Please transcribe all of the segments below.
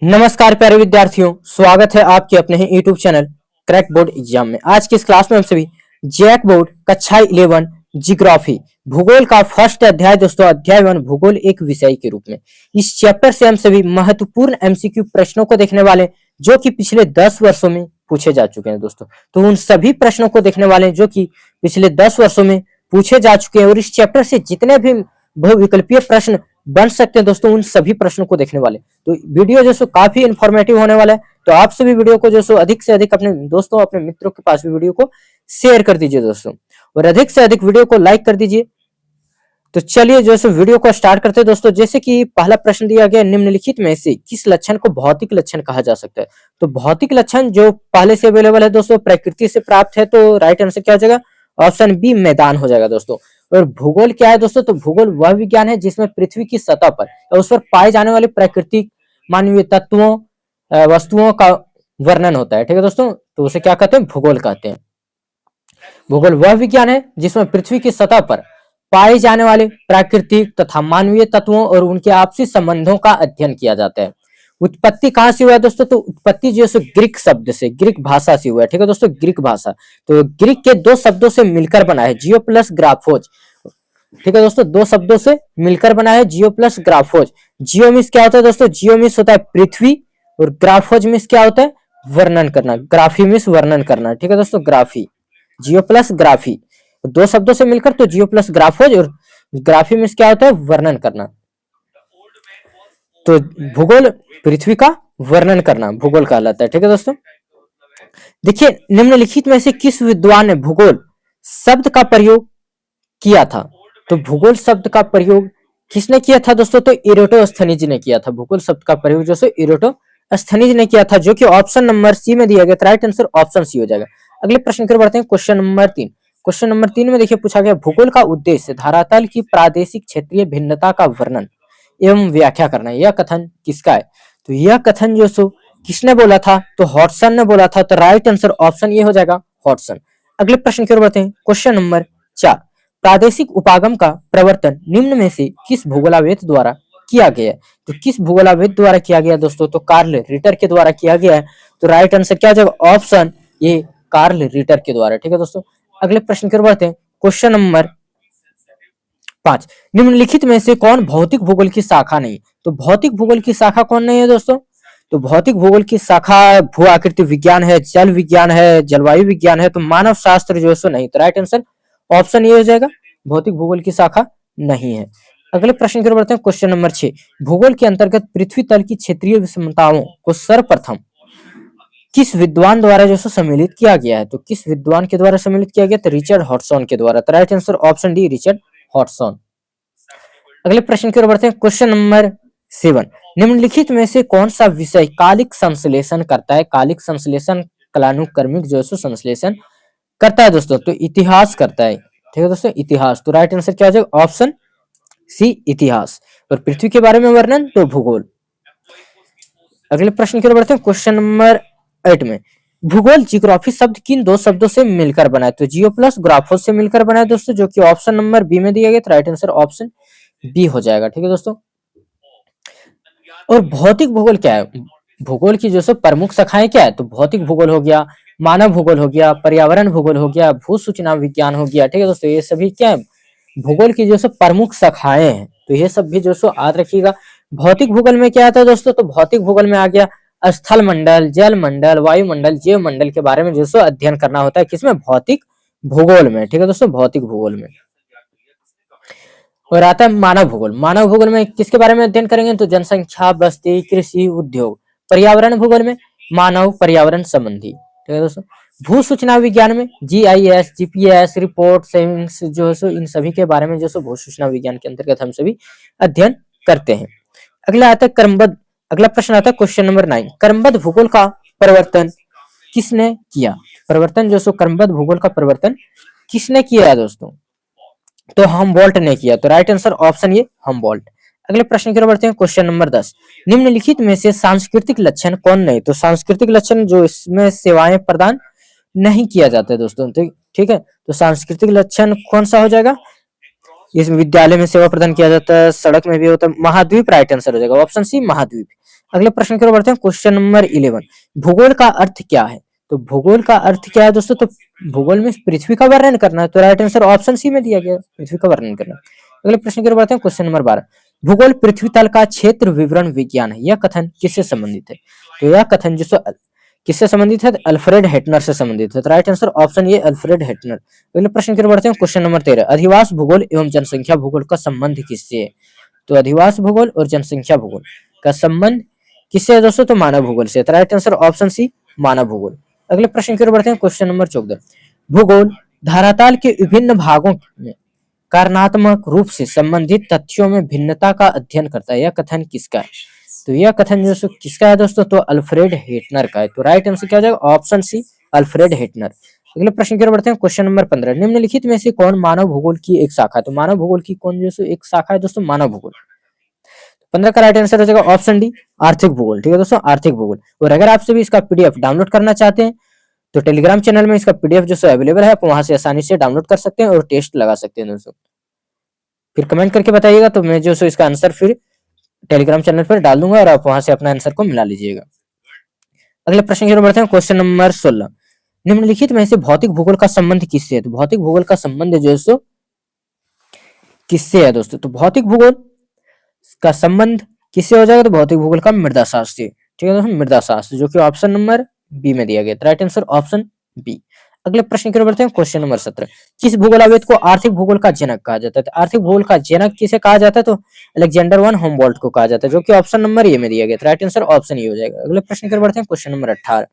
नमस्कार प्यारे विद्यार्थियों, स्वागत है आपके अपने ही YouTube channel crack board exam में। आज की इस क्लास में हम सभी जैक बोर्ड कक्षा 11 जियोग्राफी भूगोल का फर्स्ट अध्याय दोस्तों अध्याय 1 भूगोल एक विषय के रूप में इस चैप्टर से हम सभी महत्वपूर्ण एमसीक्यू प्रश्नों को देखने वाले जो कि पिछले 10 वर्षों में पूछे जा चुके हैं दोस्तों। तो उन सभी प्रश्नों को देखने वाले जो कि पिछले 10 वर्षों में पूछे जा चुके हैं और इस चैप्टर से जितने भी बहुविकल्पीय प्रश्न बन सकते हैं दोस्तों उन सभी प्रश्नों को देखने वाले। तो वीडियो जो सो काफी इंफॉर्मेटिव होने वाला है, तो आप सभी वीडियो को जो सो अधिक से अधिक अपने दोस्तों अपने मित्रों के पास भी वीडियो को शेयर कर दीजिए दोस्तों, और अधिक से अधिक वीडियो को लाइक कर दीजिए। तो चलिए जो सो वीडियो को स्टार्ट करते हैं दोस्तों। जैसे कि पहला प्रश्न दिया गया, निम्नलिखित में से किस लक्षण को भौतिक लक्षण कहा जा सकता है। तो भौतिक लक्षण जो पहले से अवेलेबल है दोस्तों प्रकृति से प्राप्त है, तो राइट आंसर क्या हो जाएगा, ऑप्शन बी मैदान हो जाएगा दोस्तों। और भूगोल क्या है दोस्तों, तो भूगोल वह विज्ञान है जिसमें पृथ्वी की सतह पर या उस पर पाए जाने वाले प्राकृतिक मानवीय तत्वों वस्तुओं का वर्णन होता है। ठीक है दोस्तों, तो उसे क्या कहते हैं, भूगोल कहते हैं। भूगोल वह विज्ञान है जिसमें पृथ्वी की सतह पर पाए जाने वाले प्राकृतिक तथा मानवीय तत्वों और उनके आपसी संबंधों का अध्ययन किया जाता है। उत्पत्ति कहां से हुआ है दोस्तों, तो उत्पत्ति जो है ग्रीक शब्द से, ग्रीक भाषा से हुआ है। ठीक है दोस्तों, ग्रीक भाषा, तो ग्रीक के दो शब्दों से मिलकर बना है, जियो प्लस ग्राफोज। ठीक है दोस्तों, दो शब्दों से मिलकर बना है, जियो प्लस ग्राफोज। जियो मीन्स क्या होता है दोस्तों, जियो मीन्स होता है पृथ्वी, और ग्राफोज मीन्स क्या होता है, वर्णन करना। ग्राफी मीन्स वर्णन करना। ठीक है दोस्तों, ग्राफी, जियो प्लस ग्राफी, दो शब्दों से मिलकर तो जियो प्लस ग्राफोज, और ग्राफी मीन्स क्या होता है, वर्णन करना। तो भूगोल पृथ्वी का वर्णन करना भूगोल कहलाता है। ठीक है दोस्तों, देखिए निम्नलिखित में से किस विद्वान ने भूगोल शब्द का प्रयोग किया था। तो भूगोल शब्द का प्रयोग किसने किया था दोस्तों, तो इरेटोस्थनीज ने किया था। भूगोल शब्द का प्रयोग जो है इरेटोस्थनीज ने किया था, जो कि ऑप्शन नंबर सी में दिया गया। राइट आंसर ऑप्शन सी हो जाएगा। अगले प्रश्न की ओर बढ़ते हैं, क्वेश्चन नंबर 3। क्वेश्चन नंबर 3 में देखिए पूछा गया, भूगोल का उद्देश्य धरातल की प्रादेशिक क्षेत्रीय भिन्नता का वर्णन एवं व्याख्या करना। यह कथन किसका है, तो यह कथन जो सो किसने बोला था, तो हॉटसन ने बोला था। तो राइट आंसर ऑप्शन ये हो जाएगा, हॉटसन। अगले प्रश्न की ओर बढ़ते हैं, क्वेश्चन नंबर 4। प्रादेशिक उपागम का प्रवर्तन निम्न में से किस भूगोलविद द्वारा किया गया है। तो किस भूगोलविद द्वारा किया गया दोस्तों, तो कार्ल रिटर के द्वारा किया गया है। तो राइट आंसर क्या हो जाएगा, ऑप्शन ये कार्ल रिटर के द्वारा। ठीक है दोस्तों, अगले प्रश्न की ओर बढ़ते हैं, क्वेश्चन नंबर 5। निम्नलिखित में से कौन भौतिक भूगोल की शाखा नहीं। तो भौतिक भूगोल की शाखा कौन नहीं है दोस्तों, तो भौतिक भूगोल की शाखा भू आकृति विज्ञान है, जल विज्ञान है, जलवायु विज्ञान है। तो मानव शास्त्र जो है सो नहीं। तो राइट आंसर ऑप्शन ये हो जाएगा, भौतिक भूगोल की शाखा नहीं है। अगले प्रश्न की ओर बढ़ते हैं, क्वेश्चन नंबर 6। भूगोल के अंतर्गत पृथ्वी तल की क्षेत्रीय विषमताओं को सर्वप्रथम किस विद्वान द्वारा जो सम्मिलित किया गया है। तो किस विद्वान के द्वारा सम्मिलित किया गया, तो रिचर्ड हॉटसन के द्वारा। तो right answer option D, Richard Hotson. अगले प्रश्न की ओर बढ़ते हैं, क्वेश्चन नंबर 7। निम्नलिखित में से कौन सा विषय कालिक संश्लेषण करता है। कालिक संश्लेषण कालानुक्रमिक जो है संश्लेषण करता है दोस्तों, तो इतिहास करता है। ठीक है दोस्तों, इतिहास। तो राइट आंसर क्या हो जाएगा, ऑप्शन सी, इतिहास। और पृथ्वी के बारे में वर्णन तो भूगोल। अगले प्रश्न की ओर बढ़ते हैं, क्वेश्चन नंबर 8 में भूगोल जियोग्राफी शब्द किन दो शब्दों से मिलकर बना है। तो जियो प्लस ग्राफोस से मिलकर बना है दोस्तों, जो कि ऑप्शन नंबर बी में दिया गया। तो राइट आंसर ऑप्शन बी हो जाएगा। ठीक है दोस्तों, और भौतिक भूगोल क्या है, भूगोल की जो सो प्रमुख शाखाएं क्या है, तो भौतिक भूगोल हो गया, मानव भूगोल हो गया, पर्यावरण भूगोल हो गया, भू सूचना विज्ञान हो गया। ठीक है दोस्तों, ये सभी क्या है, भूगोल की जो सो प्रमुख शाखाएं हैं। तो ये सब भी जो सो याद रखिएगा। भौतिक भूगोल में क्या आता है दोस्तों, तो भौतिक भूगोल में आ गया स्थल मंडल, जल मंडल, वायुमंडल, जीव मंडल के बारे में जो सो अध्ययन करना होता है, किसमें, भौतिक भूगोल में। ठीक है दोस्तों, भौतिक भूगोल में। और आता है मानव भूगोल। मानव भूगोल में किसके बारे में अध्ययन करेंगे, तो जनसंख्या, बस्ती, कृषि, उद्योग। पर्यावरण भूगोल में मानव पर्यावरण संबंधी। ठीक है दोस्तों, भू सूचना विज्ञान में जीआईएस, जीपीएस, रिपोर्ट, सेविंग्स जो है इन सभी के बारे में जो भू सूचना विज्ञान के अंतर्गत हम सभी अध्ययन करते हैं। अगला आता है क्रमबद्ध। अगला प्रश्न आता है क्वेश्चन नंबर 9। क्रमबद्ध भूगोल का परिवर्तन किसने किया। परिवर्तन जो क्रमबद्ध भूगोल का परिवर्तन किसने किया है दोस्तों, तो हमबोल्ट ने किया। तो राइट आंसर ऑप्शन ये, हमबोल्ट। अगले प्रश्न की ओर बढ़ते हैं, क्वेश्चन नंबर 10। निम्नलिखित में से सांस्कृतिक लक्षण कौन नहीं। तो सांस्कृतिक लक्षण जो इसमें सेवाएं प्रदान नहीं किया जाता है दोस्तों। ठीक है, तो सांस्कृतिक लक्षण कौन सा हो जाएगा, इस विद्यालय में सेवा प्रदान किया जाता है, सड़क में भी होता है। महाद्वीप राइट आंसर हो जाएगा, ऑप्शन सी महाद्वीप। अगले प्रश्न की ओर बढ़ते हैं, क्वेश्चन नंबर 11। भूगोल का अर्थ क्या है? तो भूगोल का अर्थ क्या है दोस्तों? तो भूगोल में पृथ्वी का वर्णन करना है, तो राइट आंसर ऑप्शन सी में दिया गया, पृथ्वी का वर्णन करना। अगले प्रश्न की ओर बढ़ते हैं, क्वेश्चन नंबर 12। भूगोल पृथ्वी तल का क्षेत्र विवरण विज्ञान है, यह कथन किससे संबंधित है? तो यह कथन जो किससे संबंधित है? अल्फ्रेड हेटनर से संबंधित है, तो राइट आंसर ऑप्शन ये अल्फ्रेड हेटनर। अगले प्रश्न की ओर बढ़ते हैं, क्वेश्चन नंबर 13। अधिवास भूगोल एवं जनसंख्या भूगोल का संबंध किससे है? तो अधिवास भूगोल और जनसंख्या भूगोल का संबंध किससे है दोस्तों? तो मानव भूगोल से, तो राइट आंसर ऑप्शन सी मानव भूगोल। अगले प्रश्न की ओर बढ़ते हैं, क्वेश्चन नंबर 14। भूगोल धरातल के विभिन्न भागों में कारणात्मक रूप से संबंधित तथ्यों में भिन्नता का अध्ययन करता है, यह कथन किसका है? तो यह कथन जो किसका है दोस्तों? तो अल्फ्रेड हेटनर का है, तो राइट आंसर क्या हो जाएगा? Option C Alfred Hettner. अगले प्रश्न की ओर बढ़ते हैं, क्वेश्चन नंबर 15। निम्नलिखित में से कौन मानव भूगोल की एक शाखा है? तो मानव भूगोल की कौन जो एक शाखा है दोस्तों? मानव भूगोल। 15 का राइट आंसर हो जाएगा ऑप्शन डी आर्थिक भूगोल। ठीक है दोस्तों, आर्थिक भूगोल। और अगर आप सभी इसका पीडीएफ डाउनलोड करना चाहते हैं तो टेलीग्राम चैनल में इसका पीडीएफ जो अवेलेबल है, आप वहां से आसानी से डाउनलोड कर सकते हैं और टेस्ट लगा सकते हैं दोस्तों। फिर कमेंट करके बताइएगा, तो मैं जो इसका आंसर फिर टेलीग्राम चैनल पर डाल दूंगा और आप वहां से अपना आंसर को मिला लीजिएगा। अगले प्रश्न की ओर बढ़ते हैं, क्वेश्चन नंबर 16। निम्नलिखित में से भौतिक भूगोल का संबंध किससे है? तो भौतिक भूगोल का संबंध जो है किससे है दोस्तों? तो भौतिक भूगोल का संबंध किससे हो जाएगा? तो भौतिक भूगोल का मृदा शास्त्र से। ठीक है दोस्तों, मृदा शास्त्र, जो कि ऑप्शन नंबर बी में दिया गया, राइट आंसर ऑप्शन बी। अगले प्रश्न की ओर बढ़ते हैं, क्वेश्चन नंबर 17। किस भूगोलविद को आर्थिक भूगोल का जनक कहा जाता है? तो आर्थिक भूगोल का जनक किसे कहा जाता है? तो अलेक्जेंडर वन होमबोल्ट को कहा जाता है, जो कि ऑप्शन नंबर ए में दिया गया, राइट आंसर ऑप्शन ए हो जाएगा। अगले प्रश्न की ओर बढ़ते हैं, क्वेश्चन नंबर 18।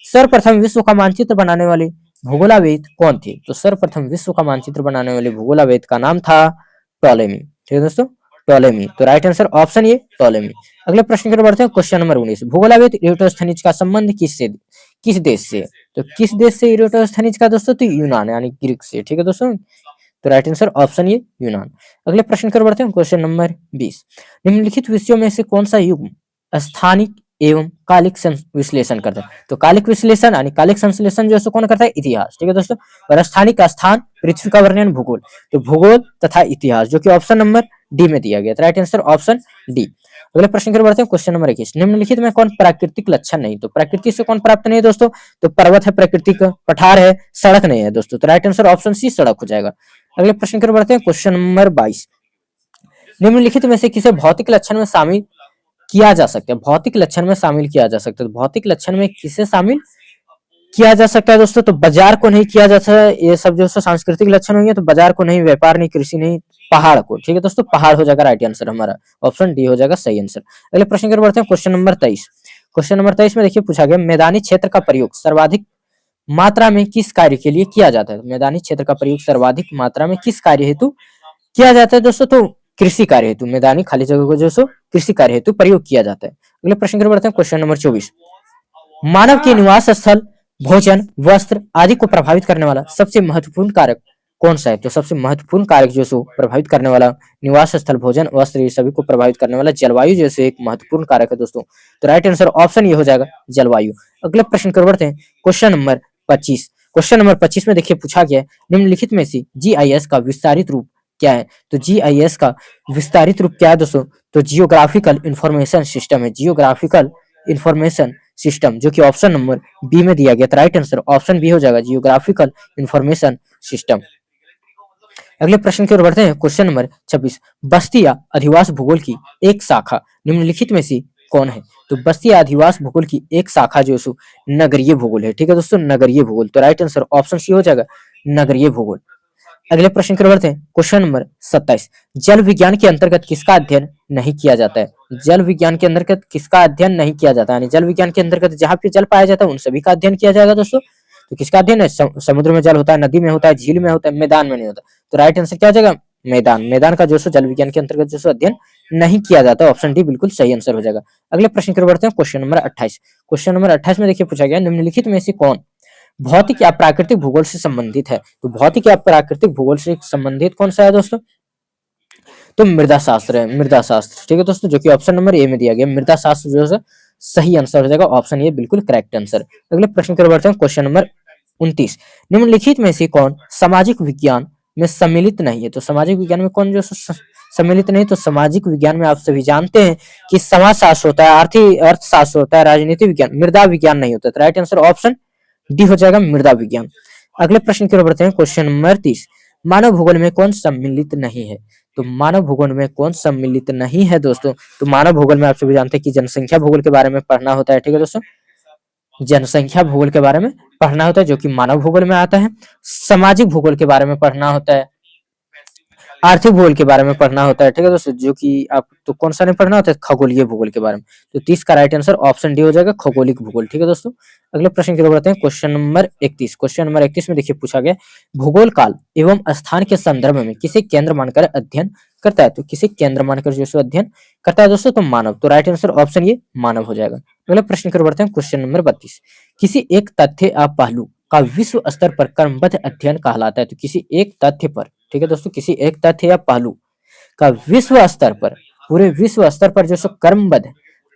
सर्वप्रथम विश्व का मानचित्र बनाने वाले भूगोलविद कौन थे? तो सर्वप्रथम विश्व का मानचित्र बनाने वाले भूगोलविद का नाम था टॉलेमी। ठीक है दोस्तों, टॉलेमी, तो right answer option A Ptolemy. अगले प्रश्न की ओर बढ़ते हैं, क्वेश्चन नंबर 19। भूगोलविद इरेटोस्थनीज का संबंध किस देश से? तो किस देश से इरेटोस्थनीज का दोस्तों? तो यूनान यानी ग्रीक से। ठीक है दोस्तों, तो राइट आंसर ऑप्शन ये यूनान। अगले प्रश्न की ओर बढ़ते हैं, क्वेश्चन नंबर 20। निम्नलिखित विषयों में से कौन सा युग्म स्थानिक एवं कालिक विश्लेषण करता है? तो कालिक विश्लेषण यानी कालिक संश्लेषण जो है कौन करता है? इतिहास। ठीक है दोस्तों, और स्थानिक का स्थान, पृथ्वी का वर्णन, भूगोल, तो भूगोल तथा इतिहास, जो कि ऑप्शन नंबर डी में दिया गया, राइट आंसर ऑप्शन डी। अगले प्रश्न की ओर बढ़ते हैं, क्वेश्चन नंबर 21। निम्नलिखित में कौन प्राकृतिक लक्षण नहीं? तो प्रकृति से कौन प्राप्त नहीं है दोस्तों? तो पर्वत है प्राकृतिक, पठार है, सड़क नहीं है दोस्तों, तो राइट आंसर ऑप्शन सी सड़क हो जाएगा। अगले प्रश्न की ओर बढ़ते हैं, क्वेश्चन नंबर 22। निम्नलिखित में से किसे भौतिक लक्षण में शामिल किया जा सकता है? भौतिक लक्षण में शामिल किया जा सकता है, भौतिक लक्षण में किसे शामिल किया जा सकता है दोस्तों? तो बाजार को नहीं किया जा सकता, ये सब जो सांस्कृतिक लक्षण होंगे, तो बाजार को नहीं, व्यापार नहीं, कृषि नहीं, पहाड़ को। ठीक है दोस्तों, पहाड़ हो जाएगा राइट आंसर, हमारा ऑप्शन डी हो जाएगा सही आंसर। अगले प्रश्न की ओर बढ़ते हैं, क्वेश्चन नंबर 23। क्वेश्चन नंबर 23 में देखिए पूछा गया, मैदानी क्षेत्र का प्रयोग सर्वाधिक मात्रा में किस कार्य के लिए किया जाता है? मैदानी क्षेत्र का प्रयोग सर्वाधिक मात्रा में किस कार्य हेतु किया जाता है दोस्तों? तो कृषि कार्य हेतु, मैदानी खाली जगह को जो कृषि कार्य हेतु प्रयोग किया जाता है। अगले प्रश्न की ओर बढ़ते हैं, क्वेश्चन नंबर 24। मानव के निवास स्थल, भोजन, वस्त्र आदि को प्रभावित करने वाला सबसे महत्वपूर्ण कारक कौन सा है? तो सबसे महत्वपूर्ण कारक जो प्रभावित करने वाला, निवास स्थल, भोजन, वस्त्र, ये सभी को प्रभावित करने वाला जलवायु जैसे एक महत्वपूर्ण कारक है दोस्तों, तो राइट आंसर ऑप्शन ये हो जाएगा जलवायु। अगले प्रश्न की ओर बढ़ते हैं, क्वेश्चन नंबर 25। क्वेश्चन नंबर 25 में देखिए पूछा गया, निम्नलिखित में से जीआईएस का विस्तारित रूप क्या है? तो जीआईएस का विस्तारित रूप क्या है दोस्तों? तो जियोग्राफिकल इंफॉर्मेशन सिस्टम है, जियोग्राफिकल इंफॉर्मेशन सिस्टम, जो कि ऑप्शन नंबर बी में दिया गया, तो राइट आंसर ऑप्शन बी हो जाएगा, जियोग्राफिकल इंफॉर्मेशन सिस्टम। अगले प्रश्न की ओर बढ़ते हैं, क्वेश्चन नंबर 26। बस्ती या अधिवास भूगोल की एक शाखा निम्नलिखित में से कौन है? तो बस्ती या अधिवास भूगोल की एक शाखा जो नगरीय भूगोल है। ठीक है दोस्तों, नगरीय भूगोल, तो राइट आंसर ऑप्शन सी हो जाएगा, नगरीय भूगोल। अगले प्रश्न की ओर बढ़ते हैं, क्वेश्चन नंबर 27। जल विज्ञान के अंतर्गत किसका अध्ययन नहीं किया जाता है? जल विज्ञान के अंतर्गत किसका अध्ययन नहीं किया जाता है? जल विज्ञान के अंतर्गत जहां पे जल पाया जाता है उन सभी का अध्ययन किया जाएगा दोस्तों। तो किसका अध्ययन है? समुद्र में जल होता है, नदी में होता है, झील में होता है, मैदान में नहीं होता, तो राइट आंसर क्या हो जाएगा? मैदान। मैदान का जो जल विज्ञान के अंतर्गत जो अध्ययन नहीं किया जाता, ऑप्शन डी बिल्कुल सही आंसर हो जाएगा। अगले प्रश्न की ओर बढ़ते हैं, क्वेश्चन नंबर 28। क्वेश्चन नंबर 28 में देखिए पूछा गया, निम्नलिखित में से कौन भौतिक या प्राकृतिक भूगोल से संबंधित है? तो भौतिक या प्राकृतिक भूगोल से संबंधित कौन सा है दोस्तों? तो मृदा शास्त्र है, मृदा शास्त्र। ठीक है दोस्तों, जो कि ऑप्शन नंबर ए में दिया गया, मृदा शास्त्र जो है सही आंसर हो जाएगा, ऑप्शन ए बिल्कुल करेक्ट आंसर। अगले प्रश्न की ओर बढ़ते हैं, क्वेश्चन नंबर 29। निम्नलिखित में से कौन सामाजिक विज्ञान में सम्मिलित नहीं है। तो सामाजिक विज्ञान में कौन जो सम्मिलित नहीं, तो सामाजिक विज्ञान में आप सभी जानते हैं कि समाजशास्त्र होता है, आर्थिक अर्थशास्त्र होता है, राजनीति विज्ञान, मृदा विज्ञान नहीं होता। तो राइट आंसर ऑप्शन डी हो जाएगा, मृदा विज्ञान। अगले प्रश्न की ओर बढ़ते हैं, क्वेश्चन नंबर 30। मानव भूगोल में कौन सम्मिलित नहीं है? तो मानव भूगोल में कौन सम्मिलित नहीं है दोस्तों? तो मानव भूगोल में आप सभी जानते हैं कि जनसंख्या भूगोल के बारे में पढ़ना होता है, ठीक है दोस्तों, जनसंख्या भूगोल के बारे में पढ़ना होता है जो कि मानव भूगोल में आता है। सामाजिक भूगोल के बारे में पढ़ना होता है, आर्थिक भूगोल के बारे में पढ़ना होता है, ठीक है दोस्तों, जो कि आप तो कौन सा नहीं पढ़ना होता है, खगोलीय भूगोल के बारे में। तो 30 का राइट आंसर ऑप्शन डी हो जाएगा, खगोलिक भूगोल, ठीक है दोस्तों। अगले प्रश्न की ओर बढ़ते हैं, क्वेश्चन नंबर 31। क्वेश्चन नंबर 31 में देखिए पूछा गया, भूगोल काल एवं स्थान के संदर्भ में किसे केंद्र मानकर अध्ययन करता है? तो किसे केंद्र मानकर जो अध्ययन करता है दोस्तों? तो मानव। तो राइट आंसर ऑप्शन ये मानव हो जाएगा। अगले प्रश्न की ओर बढ़ते हैं, क्वेश्चन नंबर 32। किसी एक तथ्य या पहलू का विश्व स्तर पर क्रमबद्ध अध्ययन कहलाता है। तो किसी एक तथ्य पर, ठीक है दोस्तों, किसी एक तथ्य या पहलू का विश्व स्तर पर, पूरे विश्व स्तर पर जो सो क्रमबद्ध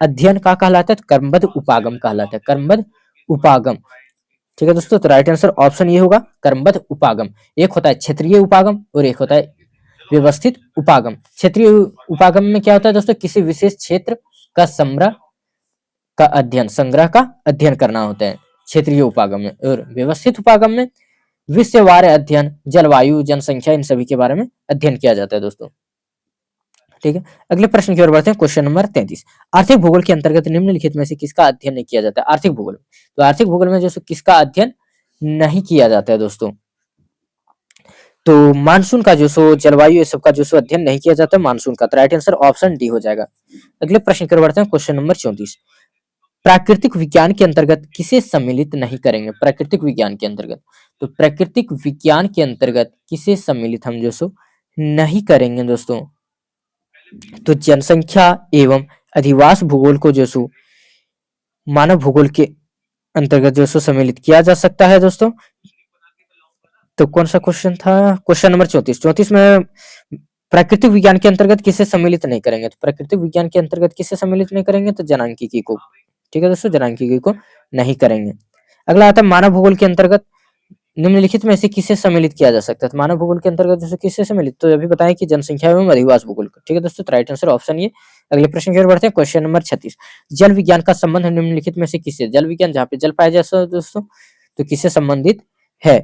अध्ययन का कहलाता है? तो क्रमबद्ध उपागम कहलाता है, क्रमबद्ध उपागम, ठीक है दोस्तों। तो राइट आंसर ऑप्शन ये होगा, क्रमबद्ध उपागम। एक होता है क्षेत्रीय उपागम और एक होता है व्यवस्थित उपागम। क्षेत्रीय उपागम में क्या होता है दोस्तों? किसी विशेष क्षेत्र का संग्रह का अध्ययन करना होता है क्षेत्रीय उपागम में। और व्यवस्थित उपागम में विश्ववार अध्ययन, जलवायु, जनसंख्या, इन सभी के बारे में अध्ययन किया जाता है दोस्तों, ठीक है। अगले प्रश्न की ओर बढ़ते हैं, क्वेश्चन नंबर 33। आर्थिक भूगोल के अंतर्गत निम्नलिखित में से किसका अध्ययन नहीं किया जाता है? आर्थिक भूगोल में, तो आर्थिक भूगोल में जो किसका अध्ययन नहीं किया जाता है दोस्तों? तो मानसून का जो सो, जलवायु, ये सब का जो सो अध्ययन नहीं किया जाता है, मानसून का। तो राइट आंसर ऑप्शन डी हो जाएगा। अगले प्रश्न की ओर बढ़ते हैं, क्वेश्चन नंबर 34। प्राकृतिक विज्ञान के अंतर्गत किसे सम्मिलित नहीं करेंगे? प्राकृतिक विज्ञान के अंतर्गत, तो प्राकृतिक विज्ञान के अंतर्गत किसे सम्मिलित हम जो सो नहीं करेंगे दोस्तों? तो जनसंख्या एवं अधिवास भूगोल को जो सो मानव भूगोल के अंतर्गत जो सो सम्मिलित किया जा सकता है दोस्तों। तो कौन सा क्वेश्चन था? Question number 34। 34 में प्राकृतिक विज्ञान के अंतर्गत किसे सम्मिलित नहीं करेंगे? तो प्राकृतिक विज्ञान के अंतर्गत किसे सम्मिलित नहीं करेंगे? तो जनांकीकी को, ठीक है दोस्तों, जनांकीकी को नहीं करेंगे। अगला आता है, मानव भूगोल के अंतर्गत निम्नलिखित में से किसे सम्मिलित किया जा सकता है? तो मानव भूगोल के अंतर्गत जैसे किसे सम्मिलित, तो अभी बताएं कि जनसंख्या एवं अधिवास भूगोल, ठीक है दोस्तों। राइट आंसर ऑप्शन ये। अगले प्रश्न की ओर बढ़ते हैं, क्वेश्चन नंबर 36। जल विज्ञान का संबंध निम्नलिखित में से किससे? जल विज्ञान जहाँ पे जल पाया जाता है दोस्तों, तो किससे संबंधित है?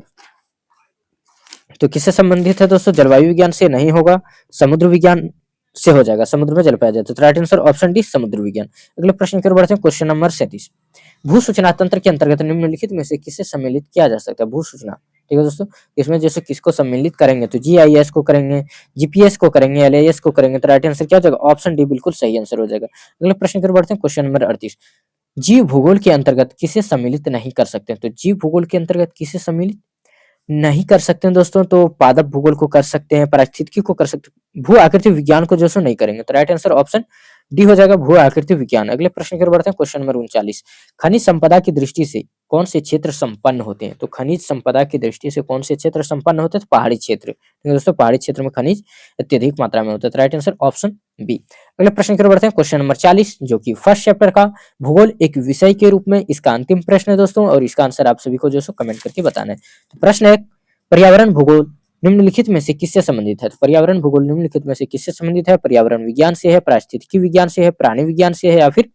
तो किससे संबंधित है दोस्तों? जलवायु विज्ञान से नहीं होगा, समुद्र विज्ञान से हो जाएगा, समुद्र में जल पाया जाता है। तो राइट आंसर ऑप्शन डी, समुद्र विज्ञान। अगले प्रश्न की ओर बढ़ते हैं, क्वेश्चन नंबर 37। भू सूचना तंत्र के अंतर्गत निम्नलिखित में से किसे सम्मिलित किया जा सकता है? भू सूचना, ठीक है दोस्तों, इसमें जैसे किसको सम्मिलित करेंगे? तो जीआईएस को करेंगे, जीपीएस को करेंगे, एलआईएस को करेंगे। तो राइट आंसर क्या हो जाएगा? ऑप्शन डी बिल्कुल सही आंसर हो जाएगा। अगले प्रश्न की ओर बढ़ते हैं, क्वेश्चन नंबर 38। जीव भूगोल के अंतर्गत किसे सम्मिलित नहीं कर सकते? तो जीव भूगोल के अंतर्गत किसे सम्मिलित नहीं कर सकते हैं दोस्तों? तो पादप भूगोल को कर सकते हैं, पारिस्थितिकी को कर सकते हैं, भू आकृति विज्ञान को जो सो नहीं करेंगे। तो राइट आंसर ऑप्शन डी हो जाएगा, भू आकृति विज्ञान। अगले प्रश्न की ओर बढ़ते हैं, क्वेश्चन नंबर 39। खनिज संपदा की दृष्टि से कौन से क्षेत्र संपन्न होते हैं? तो खनिज संपदा की दृष्टि से कौन से क्षेत्र संपन्न होते हैं? तो पहाड़ी क्षेत्र, ठीक है दोस्तों, पहाड़ी क्षेत्र में खनिज अत्यधिक मात्रा में होता है। तो राइट आंसर ऑप्शन बी। अगले प्रश्न की ओर बढ़ते हैं, क्वेश्चन नंबर 40, जो कि फर्स्ट चैप्टर का भूगोल एक विषय के रूप में इसका अंतिम प्रश्न है दोस्तों, और इसका आंसर आप सभी को जो सो कमेंट करके बताना है। तो प्रश्न है, पर्यावरण भूगोल निम्नलिखित में से किससे संबंधित है? तो पर्यावरण भूगोल निम्नलिखित में से किससे संबंधित है? पर्यावरण विज्ञान से है, पारिस्थितिकी विज्ञान से है, प्राणी विज्ञान से है, या फिर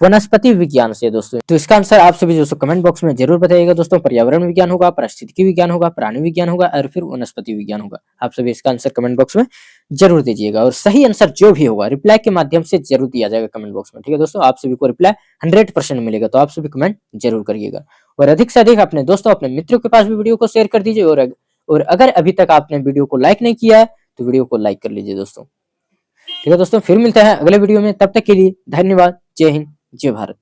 वनस्पति विज्ञान से दोस्तों। तो इसका आंसर आप सभी दोस्तों कमेंट बॉक्स में जरूर बताइएगा दोस्तों। पर्यावरण विज्ञान होगा, पारिस्थितिकी विज्ञान होगा, प्राणी विज्ञान होगा, और फिर वनस्पति विज्ञान होगा। आप सभी इसका आंसर कमेंट बॉक्स में जरूर दीजिएगा, और सही आंसर जो भी होगा रिप्लाई के माध्यम से जरूर दिया जाएगा कमेंट बॉक्स में, ठीक है दोस्तों। आप सभी को रिप्लाई 100% मिलेगा, तो आप सभी कमेंट जरूर करिएगा, और अधिक से अधिक अपने दोस्तों, अपने मित्रों के पास भी वीडियो को शेयर कर दीजिए। और अगर अभी तक आपने वीडियो को लाइक नहीं किया है तो वीडियो को लाइक कर लीजिए दोस्तों, ठीक है दोस्तों। फिर मिलते हैं अगले वीडियो में, तब तक के लिए धन्यवाद। जय हिंद, जय भारत।